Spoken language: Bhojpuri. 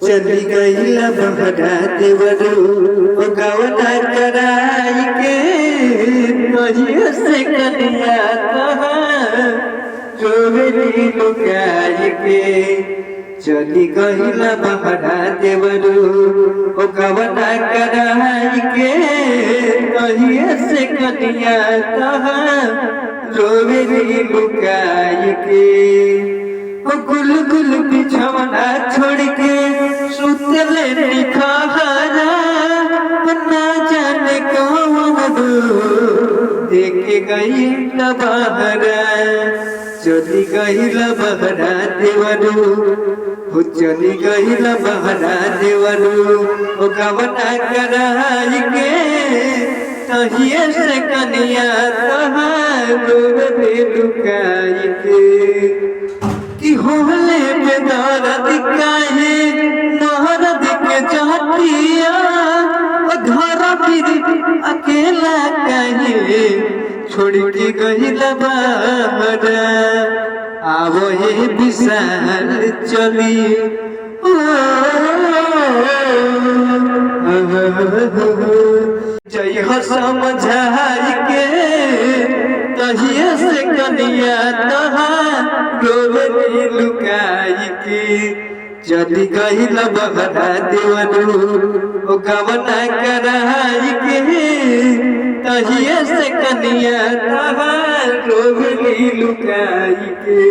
चली गईला बहरा देवरू गवना कराई के कहिए से कन्या कहाँ रोवेली लुकाई के चली गईला बहरा देवरू गवना कराई के कहिए से कन्या कहाँ रोवेली लुकाई के गुल गुल बिछवना छोड़ के सुतले निखारा ना जाने कौन देखे गई बहरा चली गई बहरा देवरू हो चली गई बहरा देवरू ओ गवना कराई के तहिए से कनिया कहाँ रोवे लुकाई के कि होले में दर्द काहे दर्द के जातिया घर फिर अकेला काहे छोड़ के गइला बाहरा आवो ये विशाल चली जय हो समझाई के तहिए से कनिया तहाँ रोवेली लुकाई के चली गइला बहरा देवरू ओ गवना कराई के तहिए से कनिया तहाँ रोवेली लुकाई के।